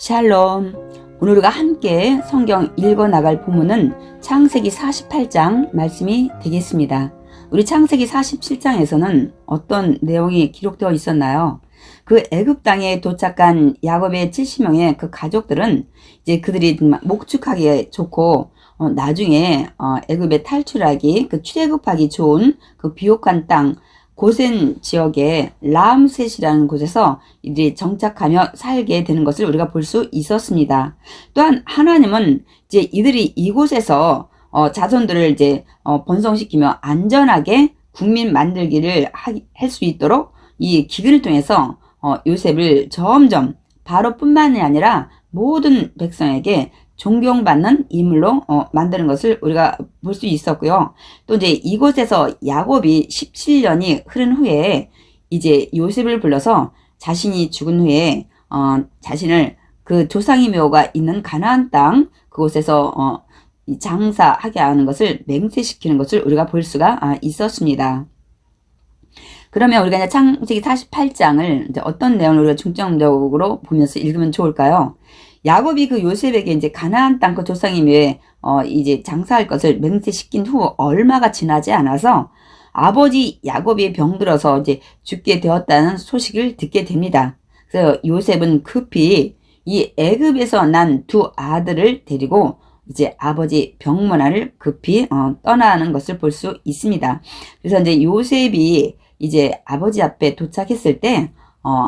샬롬. 오늘 우리가 함께 성경 읽어 나갈 본문은 창세기 48장 말씀이 되겠습니다. 우리 창세기 47장에서는 어떤 내용이 기록되어 있었나요? 그 애굽 땅에 도착한 야곱의 70명의 그 가족들은 이제 그들이 목축하기에 좋고 나중에 애굽에 탈출하기, 그 출애굽하기 좋은 그 비옥한 땅 고센 지역의 라암셋이라는 곳에서 이들이 정착하며 살게 되는 것을 우리가 볼 수 있었습니다. 또한 하나님은 이제 이들이 이곳에서 자손들을 이제 번성시키며 안전하게 국민 만들기를 할 수 있도록 이 기근을 통해서 요셉을 점점 바로뿐만이 아니라 모든 백성에게 존경받는 인물로 만드는 것을 우리가 볼 수 있었고요. 또 이제 이곳에서 야곱이 17년이 흐른 후에 이제 요셉을 불러서 자신이 죽은 후에 자신을 그 조상의 묘가 있는 가나안 땅 그곳에서 장사하게 하는 것을 맹세시키는 것을 우리가 볼 수가 있었습니다. 그러면 우리가 이제 창세기 48장을 이제 어떤 내용을 우리가 중점적으로 보면서 읽으면 좋을까요? 야곱이 그 요셉에게 이제 가나안 땅 그 조상의 묘에 이제 장사할 것을 맹세시킨 후 얼마가 지나지 않아서 아버지 야곱이 병들어서 이제 죽게 되었다는 소식을 듣게 됩니다. 그래서 요셉은 급히 이 애굽에서 난 두 아들을 데리고 이제 아버지 병문안을 급히 떠나는 것을 볼 수 있습니다. 그래서 이제 요셉이 이제 아버지 앞에 도착했을 때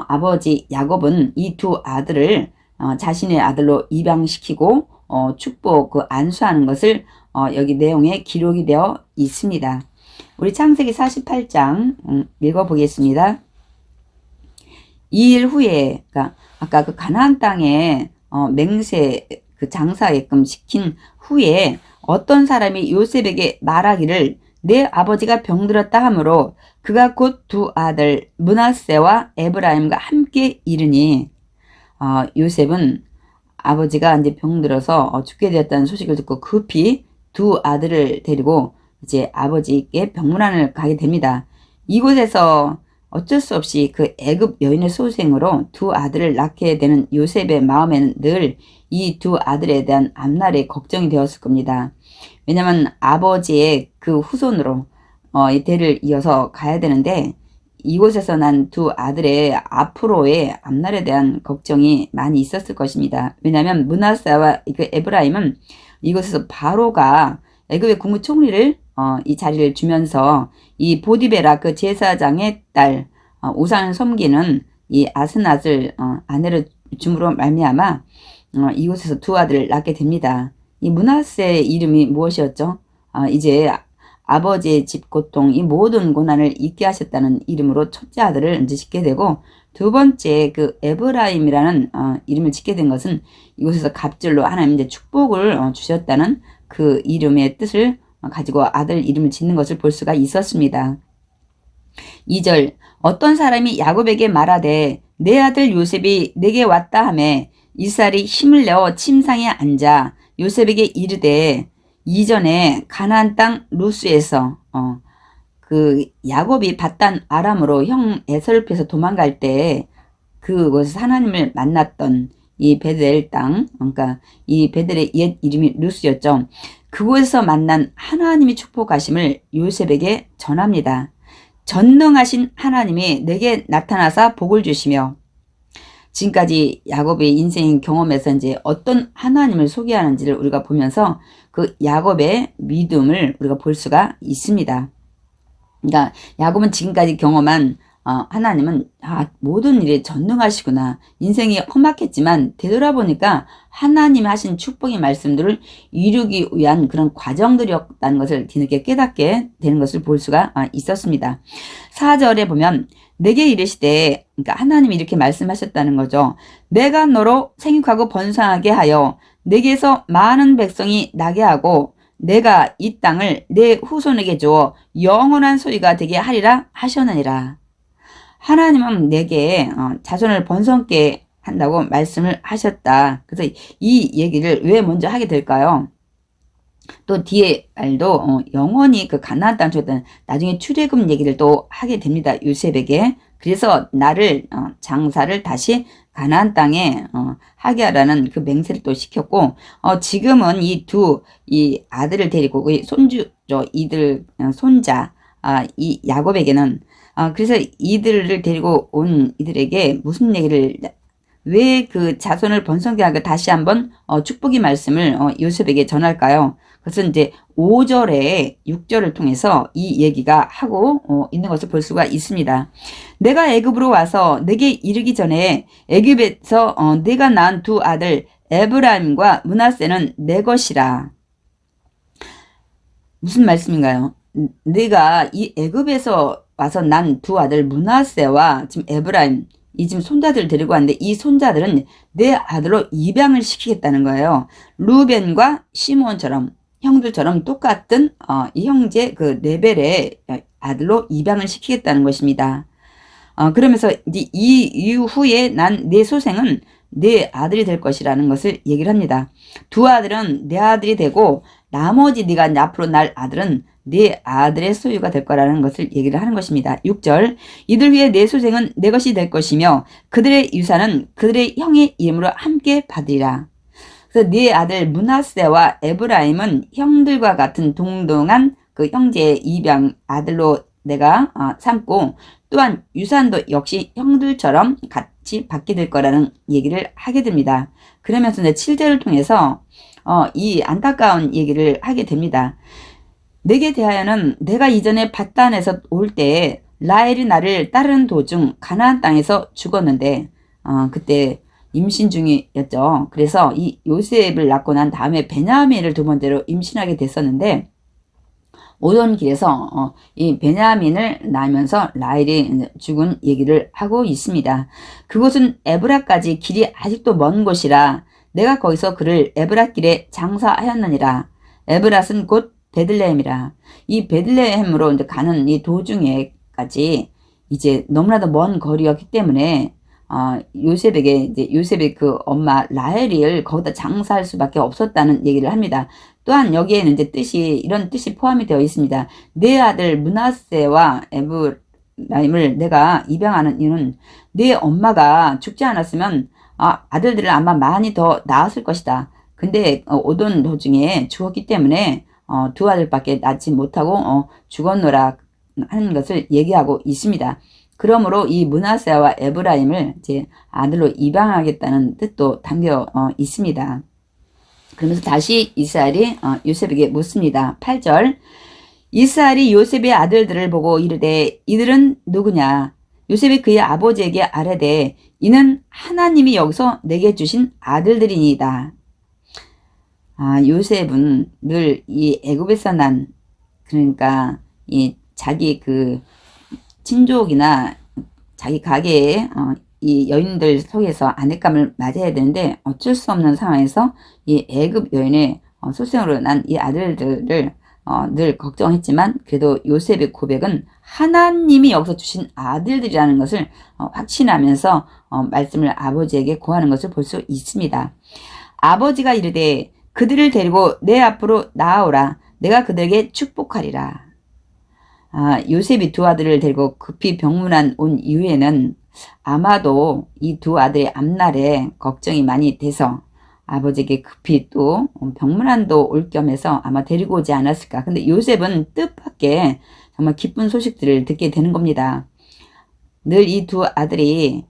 아버지 야곱은 이 두 아들을 자신의 아들로 입양시키고 축복 안수하는 것을 여기 내용에 기록이 되어 있습니다. 우리 창세기 48장 읽어보겠습니다. 이 일 후에, 그러니까 아까 그 가나안 땅에 맹세 그 장사하게끔 시킨 후에 어떤 사람이 요셉에게 말하기를 내 아버지가 병들었다 하므로 그가 곧 두 아들 므낫세와 에브라임과 함께 이르니 요셉은 아버지가 이제 병들어서 죽게 되었다는 소식을 듣고 급히 두 아들을 데리고 이제 아버지께 병문안을 가게 됩니다. 이곳에서 어쩔 수 없이 그 애굽 여인의 소생으로 두 아들을 낳게 되는 요셉의 마음에는 늘 이 두 아들에 대한 앞날의 걱정이 되었을 겁니다. 왜냐하면 아버지의 그 후손으로 이 대를 이어서 가야 되는데 이곳에서 난 두 아들의 앞으로의 앞날에 대한 걱정이 많이 있었을 것입니다. 왜냐하면 므낫세와 그 에브라임은 이곳에서 바로가 애굽의 국무총리를 이 자리를 주면서 이 보디베라 그 제사장의 딸 우상을 섬기는 이 아스낫을 아내로 줌으로 말미암아 이곳에서 두 아들을 낳게 됩니다. 이 므낫세의 이름이 무엇이었죠? 이제 아버지의 집 고통, 이 모든 고난을 잊게 하셨다는 이름으로 첫째 아들을 이제 짓게 되고 두 번째 그 에브라임이라는 이름을 짓게 된 것은 이곳에서 갑절로 하나님 이제 축복을 주셨다는 그 이름의 뜻을 가지고 아들 이름을 짓는 것을 볼 수가 있었습니다. 2절 어떤 사람이 야곱에게 말하되 내 아들 요셉이 내게 왔다 하매 이스라엘이 힘을 내어 침상에 앉아 요셉에게 이르되 이전에 가나안 땅 루스에서 그 야곱이 밧단 아람으로 형 에설프에서 도망갈 때 그곳에서 하나님을 만났던 이 베델 땅, 그러니까 이 베델의 옛 이름이 루스였죠. 그곳에서 만난 하나님이 축복하심을 요셉에게 전합니다. 전능하신 하나님이 내게 나타나사 복을 주시며 지금까지 야곱의 인생 경험에서 이제 어떤 하나님을 소개하는지를 우리가 보면서 그 야곱의 믿음을 우리가 볼 수가 있습니다. 그러니까 야곱은 지금까지 경험한 하나님은 모든 일에 전능하시구나. 인생이 험악했지만 되돌아보니까 하나님이 하신 축복의 말씀들을 이루기 위한 그런 과정들이었다는 것을 뒤늦게 깨닫게 되는 것을 볼 수가 있었습니다. 4절에 보면 내게 이르시되, 그러니까 하나님이 이렇게 말씀하셨다는 거죠. 내가 너로 생육하고 번성하게 하여 내게서 많은 백성이 나게 하고 내가 이 땅을 내 후손에게 주어 영원한 소유가 되게 하리라 하셨느니라. 하나님은 내게 자손을 번성케 한다고 말씀을 하셨다. 그래서 이 얘기를 왜 먼저 하게 될까요? 또 뒤에 말도 영원히 그 가나안 땅 주었다는 나중에 출애굽 얘기를 또 하게 됩니다. 요셉에게. 그래서 나를 장사를 다시 가나안 땅에 하게 하라는 그 맹세를 또 시켰고, 지금은 이 아들을 데리고 이 손주죠, 이들 손자 이 야곱에게는 그래서 이들을 데리고 온 이들에게 무슨 얘기를, 왜 그 자손을 번성케 하고 다시 한번 축복의 말씀을 요셉에게 전할까요? 그것은 이제 5절에 6절을 통해서 이 얘기가 하고 있는 것을 볼 수가 있습니다. 내가 애굽으로 와서 내게 이르기 전에 애굽에서 내가 낳은 두 아들 에브라임과 므낫세는 내 것이라. 무슨 말씀인가요? 내가 이 애굽에서 와서 난 두 아들 므낫세와 지금 에브라임, 이 지금 손자들 데리고 왔는데 이 손자들은 내 아들로 입양을 시키겠다는 거예요. 루벤과 시므온처럼 형들처럼 똑같은 이 형제 그 레벨의 아들로 입양을 시키겠다는 것입니다. 그러면서 이제 이 이후에 난 내 소생은 내 아들이 될 것이라는 것을 얘기를 합니다. 두 아들은 내 아들이 되고 나머지 네가 앞으로 날 아들은 네 아들의 소유가 될 거라는 것을 얘기를 하는 것입니다. 6절, 이들 위에 내 소생은 내 것이 될 것이며 그들의 유산은 그들의 형의 이름으로 함께 받으리라. 그래서 네 아들 므낫세와 에브라임은 형들과 같은 동등한 그 형제의 입양 아들로 내가 삼고, 또한 유산도 역시 형들처럼 같이 받게 될 거라는 얘기를 하게 됩니다. 그러면서 이제 7절을 통해서 이 안타까운 얘기를 하게 됩니다. 내게 대하여는 내가 이전에 밧단에서 올 때에 라헬이 나를 따르는 도중 가나안 땅에서 죽었는데 그때 임신 중이었죠. 그래서 이 요셉을 낳고 난 다음에 베냐민을 두 번째로 임신하게 됐었는데, 오던 길에서 이 베냐민을 낳으면서 라헬이 죽은 얘기를 하고 있습니다. 그곳은 에브라까지 길이 아직도 먼 곳이라 내가 거기서 그를 에브라길에 장사하였느니라. 에브랏은 곧 베들레헴이라. 이 베들레헴으로 이제 가는 이 도중에까지 이제 너무나도 먼 거리였기 때문에 요셉에게 이제 요셉의 그 엄마 라헬을 거기다 장사할 수밖에 없었다는 얘기를 합니다. 또한 여기에는 이제 이런 뜻이 포함이 되어 있습니다. 내 아들 므낫세와 에브라임을 내가 입양하는 이유는 내 엄마가 죽지 않았으면 아들들을 아마 많이 더 낳았을 것이다. 근데 오던 도중에 죽었기 때문에 두 아들밖에 낳지 못하고 죽었노라 하는 것을 얘기하고 있습니다. 그러므로 이 므낫세와 에브라임을 이제 아들로 입양하겠다는 뜻도 담겨 있습니다. 그러면서 다시 이스라엘이 요셉에게 묻습니다. 8절, 이스라엘이 요셉의 아들들을 보고 이르되 이들은 누구냐? 요셉이 그의 아버지에게 아뢰되 이는 하나님이 여기서 내게 주신 아들들이니이다. 요셉은 늘 이 애굽에서 난, 그러니까 이 자기 그 친족이나 자기 가게에 이 여인들 속에서 아내감을 맞아야 되는데 어쩔 수 없는 상황에서 이 애굽 여인의 소생으로 난 이 아들들을 늘 걱정했지만, 그래도 요셉의 고백은 하나님이 여기서 주신 아들들이라는 것을 확신하면서 말씀을 아버지에게 고하는 것을 볼 수 있습니다. 아버지가 이르되 그들을 데리고 내 앞으로 나아오라. 내가 그들에게 축복하리라. 요셉이 두 아들을 데리고 급히 병문안 온 이후에는 아마도 이 두 아들의 앞날에 걱정이 많이 돼서 아버지에게 급히 또 병문안도 올 겸해서 아마 데리고 오지 않았을까. 근데 요셉은 뜻밖의 정말 기쁜 소식들을 듣게 되는 겁니다. 늘 이 두 아들이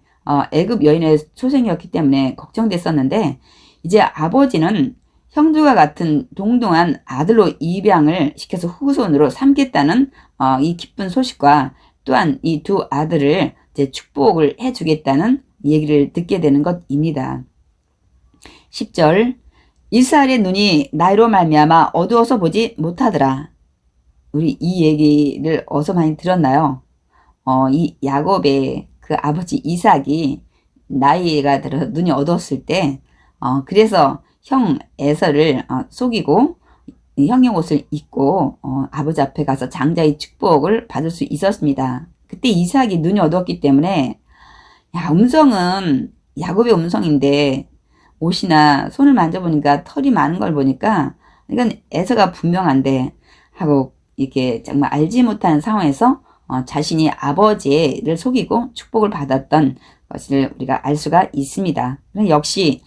애굽 여인의 소생이었기 때문에 걱정됐었는데, 이제 아버지는 형들과 같은 동등한 아들로 입양을 시켜서 후손으로 삼겠다는 이 기쁜 소식과, 또한 이 두 아들을 이제 축복을 해주겠다는 얘기를 듣게 되는 것입니다. 10절, 이스라엘의 눈이 나이로 말미암아 어두워서 보지 못하더라. 우리 이 얘기를 어디서 많이 들었나요? 이 야곱의 그 아버지 이삭이 나이가 들어서 눈이 어두웠을 때 그래서 형 에서를 속이고 형의 옷을 입고 아버지 앞에 가서 장자의 축복을 받을 수 있었습니다. 그때 이삭이 눈이 어두웠기 때문에 음성은 야곱의 음성인데 옷이나 손을 만져보니까 털이 많은 걸 보니까 이건 에서가 분명한데 하고 이렇게 정말 알지 못하는 상황에서 자신이 아버지를 속이고 축복을 받았던 것을 우리가 알 수가 있습니다. 역시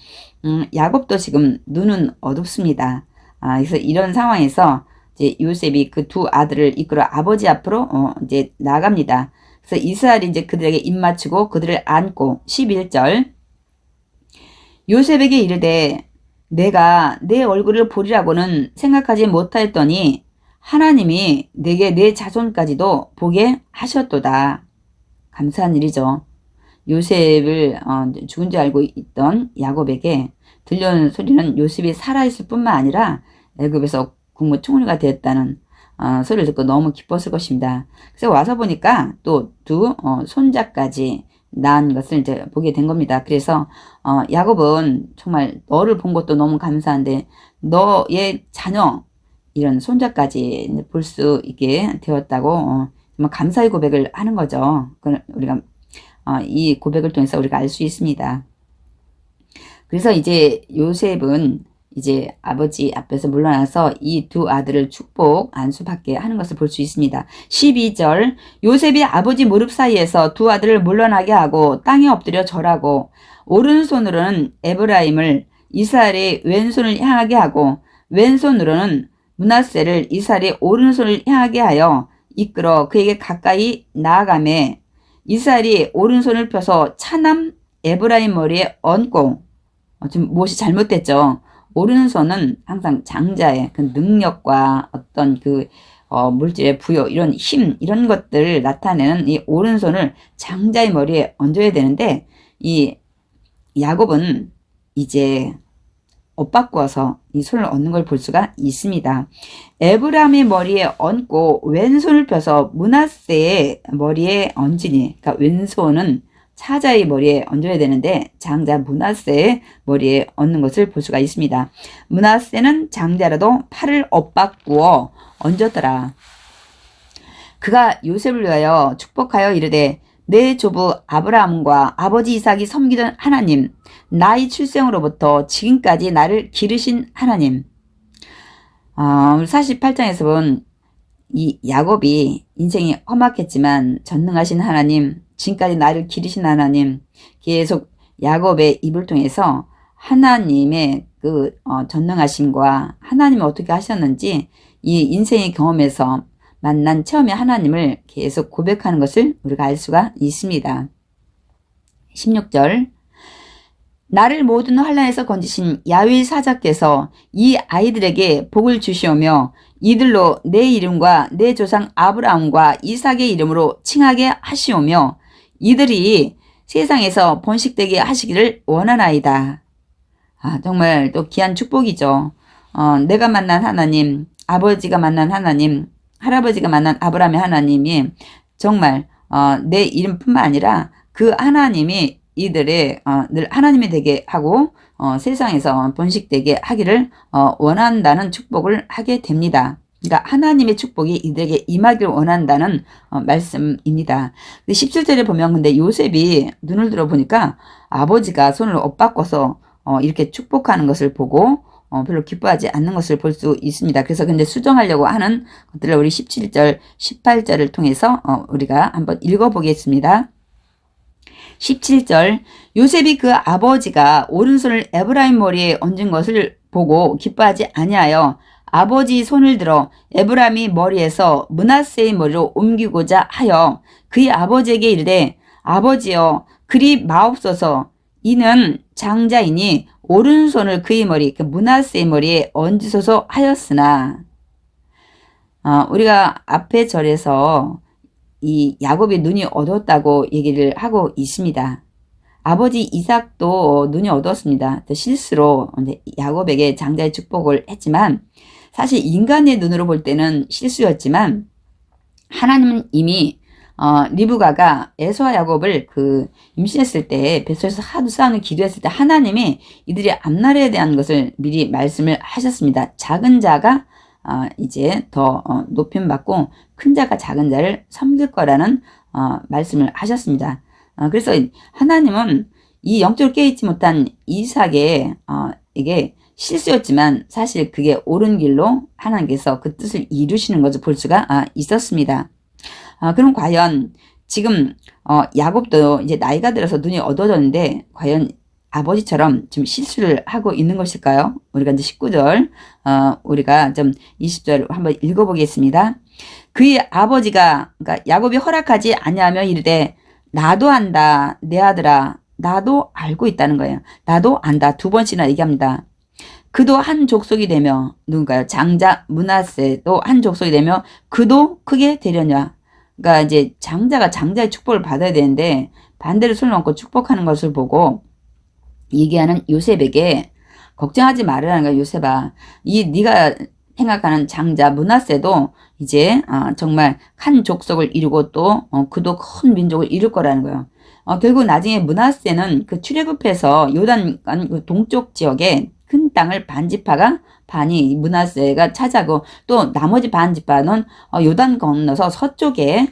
야곱도 지금 눈은 어둡습니다. 그래서 이런 상황에서 이제 요셉이 그 두 아들을 이끌어 아버지 앞으로 이제 나갑니다. 그래서 이스라엘이 이제 그들에게 입맞추고 그들을 안고 11절 요셉에게 이르되 내가 내 얼굴을 보리라고는 생각하지 못하였더니 하나님이 내게 내 자손까지도 보게 하셨도다. 감사한 일이죠. 요셉을 죽은 줄 알고 있던 야곱에게 들려오는 소리는 요셉이 살아있을 뿐만 아니라 애굽에서 국무총리가 되었다는 소리를 듣고 너무 기뻤을 것입니다. 그래서 와서 보니까 또 두 손자까지 낳은 것을 이제 보게 된 겁니다. 그래서 야곱은 정말 너를 본 것도 너무 감사한데 너의 자녀 이런 손자까지 볼 수 있게 되었다고 정말 감사의 고백을 하는 거죠. 우리가 이 고백을 통해서 우리가 알 수 있습니다. 그래서 이제 요셉은 이제 아버지 앞에서 물러나서 이 두 아들을 축복 안수받게 하는 것을 볼 수 있습니다. 12절 요셉이 아버지 무릎 사이에서 두 아들을 물러나게 하고 땅에 엎드려 절하고 오른손으로는 에브라임을 이스라엘의 왼손을 향하게 하고 왼손으로는 므낫세를 이스라엘의 오른손을 향하게 하여 이끌어 그에게 가까이 나아가매 이스라엘이 오른손을 펴서 차남 에브라임 머리에 얹고 지금 무엇이 잘못됐죠. 오른손은 항상 장자의 그 능력과 어떤 그 물질의 부여 이런 힘 이런 것들을 나타내는 이 오른손을 장자의 머리에 얹어야 되는데 이 야곱은 이제 옷 바꾸어서 이 손을 얹는 걸 볼 수가 있습니다. 에브라임의 머리에 얹고 왼손을 펴서 므낫세의 머리에 얹으니 그러니까 왼손은 차자의 머리에 얹어야 되는데 장자 므낫세의 머리에 얹는 것을 볼 수가 있습니다. 므낫세는 장자라도 팔을 엇바꾸어 얹었더라. 그가 요셉을 위하여 축복하여 이르되 내 조부 아브라함과 아버지 이삭이 섬기던 하나님 나의 출생으로부터 지금까지 나를 기르신 하나님. 48장에서 본 이 야곱이 인생이 험악했지만 전능하신 하나님 지금까지 나를 기르신 하나님 계속 야곱의 입을 통해서 하나님의 그 전능하심과 하나님이 어떻게 하셨는지 이 인생의 경험에서 만난 처음에 하나님을 계속 고백하는 것을 우리가 알 수가 있습니다. 16절 나를 모든 환난에서 건지신 야훼 사자께서 이 아이들에게 복을 주시오며 이들로 내 이름과 내 조상 아브라함과 이삭의 이름으로 칭하게 하시오며 이들이 세상에서 번식되게 하시기를 원하나이다. 정말 또 귀한 축복이죠. 내가 만난 하나님, 아버지가 만난 하나님, 할아버지가 만난 아브라함의 하나님이 정말 내 이름뿐만 아니라 그 하나님이 이들의 늘 하나님이 되게 하고 세상에서 번식되게 하기를 원한다는 축복을 하게 됩니다. 그러니까 하나님의 축복이 이들에게 임하기를 원한다는 말씀입니다. 17절에 보면 근데 요셉이 눈을 들어보니까 아버지가 손을 엇바꿔서 이렇게 축복하는 것을 보고 별로 기뻐하지 않는 것을 볼 수 있습니다. 그래서 근데 수정하려고 하는 것들을 우리 17절, 18절을 통해서 우리가 한번 읽어보겠습니다. 17절 요셉이 그 아버지가 오른손을 에브라임 머리에 얹은 것을 보고 기뻐하지 아니하여 아버지 손을 들어 에브라임의 머리에서 므낫세의 머리로 옮기고자 하여 그의 아버지에게 이르되 아버지여 그리 마옵소서 이는 장자이니 오른손을 그의 머리 그 므낫세의 머리에 얹으소서 하였으나 우리가 앞의 절에서 이 야곱이 눈이 어두웠다고 얘기를 하고 있습니다. 아버지 이삭도 눈이 어두웠습니다. 실수로 야곱에게 장자의 축복을 했지만 사실 인간의 눈으로 볼 때는 실수였지만 하나님은 이미 리브가가 에서와 야곱을 그 임신했을 때 뱃속에서 하도 싸우는 기도했을 때 하나님이 이들이 앞날에 대한 것을 미리 말씀을 하셨습니다. 작은 자가 이제 더 높임받고 큰 자가 작은 자를 섬길 거라는 말씀을 하셨습니다. 그래서 하나님은 이 영적으로 깨어있지 못한 이삭에게 실수였지만 사실 그게 옳은 길로 하나님께서 그 뜻을 이루시는 것을 볼 수가 있었습니다. 그럼 과연 지금 야곱도 이제 나이가 들어서 눈이 어두워졌는데 과연 아버지처럼 지금 실수를 하고 있는 것일까요? 우리가 이제 19절, 우리가 좀 20절 한번 읽어보겠습니다. 그의 아버지가, 그러니까 야곱이 허락하지 아니하며 이르되 나도 안다 내 아들아, 나도 알고 있다는 거예요. 나도 안다 두 번씩이나 얘기합니다. 그도 한 족속이 되며, 누군가요? 장자 므낫세도 한 족속이 되며 그도 크게 되려냐. 그러니까 이제 장자가 장자의 축복을 받아야 되는데 반대로 손을 얹고 축복하는 것을 보고 얘기하는 요셉에게 걱정하지 말으라는 거야. 요셉아, 네가 생각하는 장자 므낫세도 이제 정말 한 족속을 이루고 또 그도 큰 민족을 이룰 거라는 거예요. 결국 나중에 므낫세는 그 출애굽해서 요단 그 동쪽 지역에 큰 땅을 반지파가 반이 므낫세가 차지하고 또 나머지 반지파는 요단 건너서 서쪽에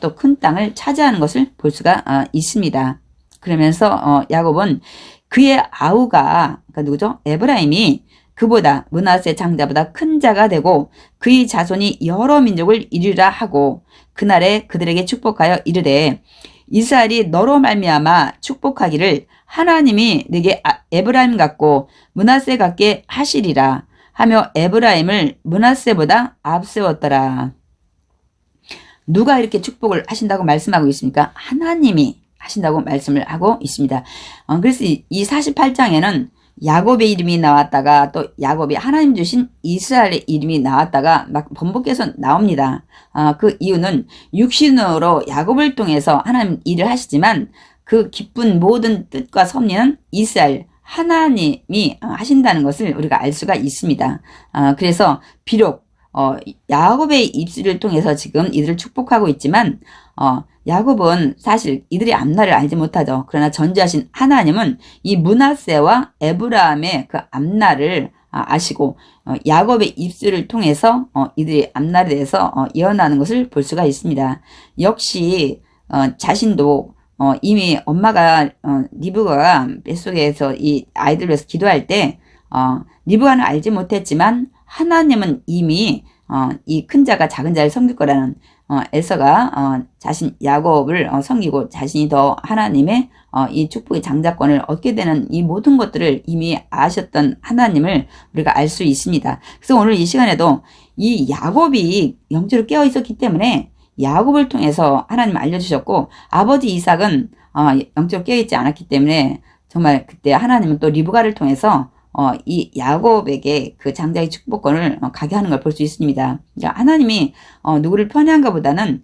또 큰 땅을 차지하는 것을 볼 수가 있습니다. 그러면서 야곱은 그의 아우가, 그러니까 누구죠? 에브라임이 그보다 므낫세 장자보다 큰 자가 되고 그의 자손이 여러 민족을 이루리라 하고 그날에 그들에게 축복하여 이르되 이스라엘이 너로 말미암아 축복하기를 하나님이 네게 에브라임 같고 므낫세 같게 하시리라 하며 에브라임을 므낫세보다 앞세웠더라. 누가 이렇게 축복을 하신다고 말씀하고 있습니까? 하나님이 하신다고 말씀을 하고 있습니다. 그래서 이 48장에는 야곱의 이름이 나왔다가 또 야곱이 하나님 주신 이스라엘의 이름이 나왔다가 막 번복해서 나옵니다. 그 이유는 육신으로 야곱을 통해서 하나님 일을 하시지만 그 기쁜 모든 뜻과 섭리는 이스라엘 하나님이 하신다는 것을 우리가 알 수가 있습니다. 그래서 비록 야곱의 입술을 통해서 지금 이들을 축복하고 있지만 야곱은 사실 이들의 앞날을 알지 못하죠. 그러나 전지하신 하나님은 이 므낫세와 에브라임의 그 앞날을 아시고 야곱의 입술을 통해서 이들의 앞날에 대해서 예언하는 것을 볼 수가 있습니다. 역시 자신도 이미 엄마가 리브가가 뱃속에서 이 아이들을 위해서 기도할 때 리브가는 알지 못했지만 하나님은 이미 이 큰 자가 작은 자를 섬길 거라는 에서가 자신 야곱을 섬기고 자신이 더 하나님의 이 축복의 장자권을 얻게 되는 이 모든 것들을 이미 아셨던 하나님을 우리가 알 수 있습니다. 그래서 오늘 이 시간에도 이 야곱이 영적으로 깨어 있었기 때문에 야곱을 통해서 하나님 알려주셨고 아버지 이삭은 영적으로 깨어 있지 않았기 때문에 정말 그때 하나님은 또 리브가를 통해서 이 야곱에게 그 장자의 축복권을 가게 하는 걸 볼 수 있습니다. 그러니까 하나님이 누구를 편애한가 보다는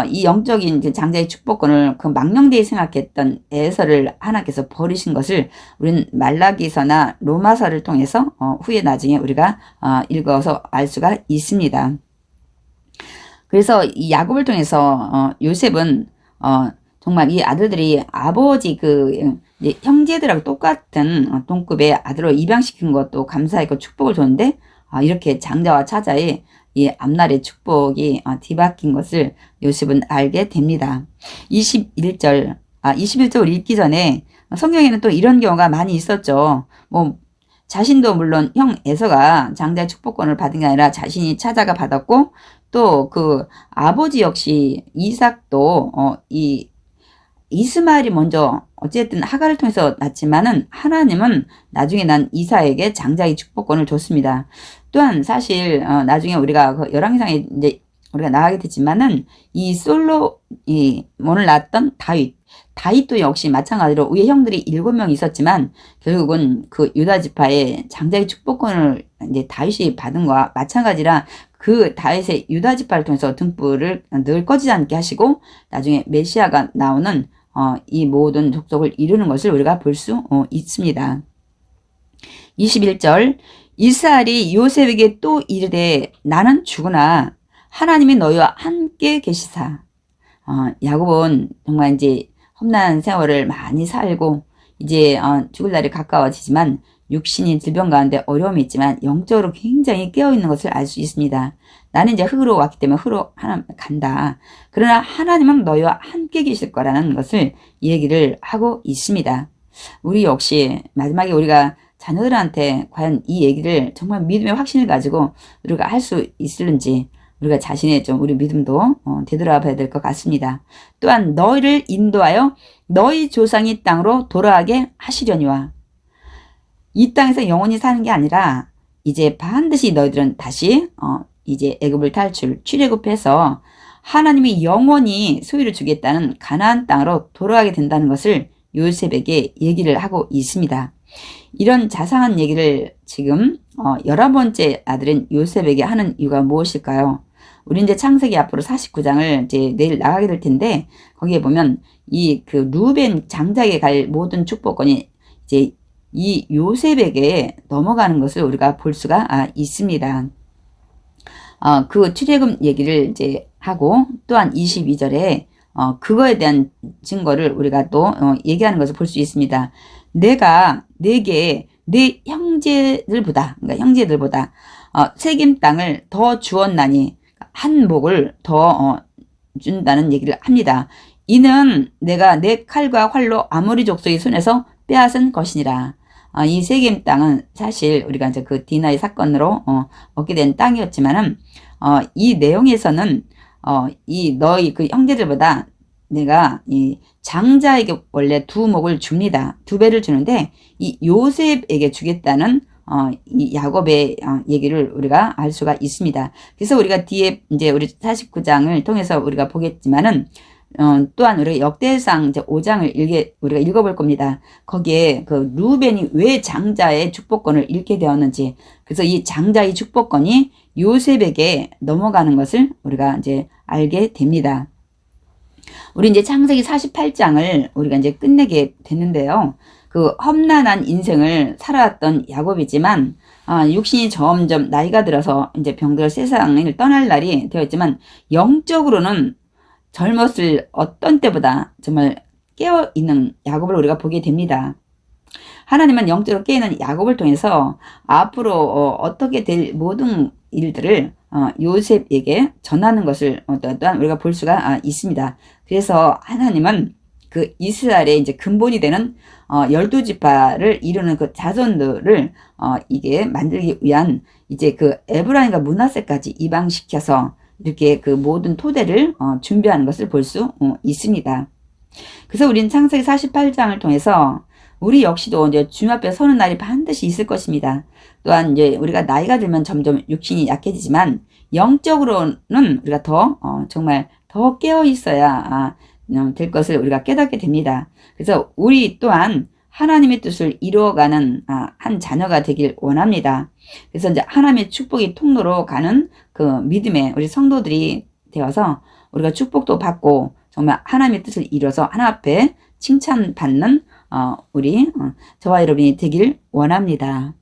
이 영적인 장자의 축복권을 그 망령되이 생각했던 에서를 하나님께서 버리신 것을 우리는 말라기서나 로마서를 통해서 후에 나중에 우리가 읽어서 알 수가 있습니다. 그래서 이 야곱을 통해서 요셉은 정말 이 아들들이 아버지 이제 형제들하고 똑같은 동급의 아들로 입양시킨 것도 감사했고 축복을 줬는데 이렇게 장자와 차자의 이 앞날의 축복이 뒤바뀐 것을 요셉은 알게 됩니다. 21절 읽기 전에 성경에는 또 이런 경우가 많이 있었죠. 자신도 물론 형 에서가 장자의 축복권을 받은 게 아니라 자신이 차자가 받았고 또 그 아버지 역시 이삭도 이 이스마엘이 먼저 어쨌든 하갈을 통해서 낳지만은 하나님은 나중에 난 이삭에게 장자의 축복권을 줬습니다. 또한 사실 나중에 우리가 그 열왕기상에 이제 우리가 나가게 됐지만은 이 솔로몬을 낳았던 다윗도 역시 마찬가지로 위에 형들이 7명 있었지만 결국은 그 유다 지파의 장자의 축복권을 이제 다윗이 받은 거와 마찬가지라 그 다윗의 유다 지파를 통해서 등불을 늘 꺼지지 않게 하시고 나중에 메시아가 나오는 이 모든 족속을 이루는 것을 우리가 볼 수 있습니다. 21절 이스라엘이 요셉에게 또 이르되 나는 죽으나 하나님이 너희와 함께 계시사. 야곱은 정말 이제 험난한 세월을 많이 살고 이제 죽을 날이 가까워지지만 육신이 질병 가운데 어려움이 있지만 영적으로 굉장히 깨어있는 것을 알 수 있습니다. 나는 이제 흙으로 왔기 때문에 흙으로 간다. 그러나 하나님은 너희와 함께 계실 거라는 것을 얘기를 하고 있습니다. 우리 역시 마지막에 우리가 자녀들한테 과연 이 얘기를 정말 믿음의 확신을 가지고 우리가 할 수 있을는지 우리가 자신의 좀 우리 믿음도 되돌아봐야 될 것 같습니다. 또한 너희를 인도하여 너희 조상이 땅으로 돌아가게 하시려니와, 이 땅에서 영원히 사는 게 아니라 이제 반드시 너희들은 다시 이제 애굽을 출애굽해서 하나님이 영원히 소유를 주겠다는 가나안 땅으로 돌아가게 된다는 것을 요셉에게 얘기를 하고 있습니다. 이런 자상한 얘기를 지금 11번째 아들인 요셉에게 하는 이유가 무엇일까요? 우리 이제 창세기 앞으로 49장을 이제 내일 나가게 될 텐데, 거기에 보면 이 그 루벤 장자에게 갈 모든 축복권이 이제 이 요셉에게 넘어가는 것을 우리가 볼 수가 있습니다. 그 출애굽 얘기를 이제 하고, 또한 22절에 그거에 대한 증거를 우리가 또 얘기하는 것을 볼 수 있습니다. 내가 내게 내 형제들보다, 그러니까 형제들보다 세겜 땅을 더 주었나니 한 목을 더 준다는 얘기를 합니다. 이는 내가 내 칼과 활로 아모리 족속의 손에서 빼앗은 것이니라. 이 세겜 땅은 사실 우리가 이제 그 디나의 사건으로 얻게 된 땅이었지만은 이 내용에서는 이 너희 그 형제들보다 내가 이 장자에게 원래 두 목을 줍니다. 두 배를 주는데 이 요셉에게 주겠다는 이 야곱의 얘기를 우리가 알 수가 있습니다. 그래서 우리가 뒤에 이제 우리 49장을 통해서 우리가 보겠지만은 또한 우리가 역대상 이제 5장을 우리가 읽어볼 겁니다. 거기에 그 루벤이 왜 장자의 축복권을 잃게 되었는지, 그래서 이 장자의 축복권이 요셉에게 넘어가는 것을 우리가 이제 알게 됩니다. 우리 이제 창세기 48장을 우리가 이제 끝내게 됐는데요. 그 험난한 인생을 살아왔던 야곱이지만 육신이 점점 나이가 들어서 이제 병들어 세상을 떠날 날이 되었지만, 영적으로는 젊었을 어떤 때보다 정말 깨어있는 야곱을 우리가 보게 됩니다. 하나님은 영적으로 깨어있는 야곱을 통해서 앞으로 어떻게 될 모든 일들을 요셉에게 전하는 것을 또한 우리가 볼 수가 있습니다. 그래서 하나님은 그 이스라엘의 이제 근본이 되는 12지파를 이루는 그 자손들을 이게 만들기 위한 이제 그 에브라임과 므낫세까지 이방시켜서 이렇게 그 모든 토대를 준비하는 것을 볼 수 있습니다. 그래서 우리는 창세기 48장을 통해서 우리 역시도 이제 주님 앞에 서는 날이 반드시 있을 것입니다. 또한 이제 우리가 나이가 들면 점점 육신이 약해지지만 영적으로는 우리가 더 정말 더 깨어 있어야 될 것을 우리가 깨닫게 됩니다. 그래서 우리 또한 하나님의 뜻을 이루어가는 한 자녀가 되길 원합니다. 그래서 이제 하나님의 축복이 통로로 가는 그 믿음의 우리 성도들이 되어서 우리가 축복도 받고 정말 하나님의 뜻을 이루어서 하나님 앞에 칭찬받는 우리 저와 여러분이 되길 원합니다.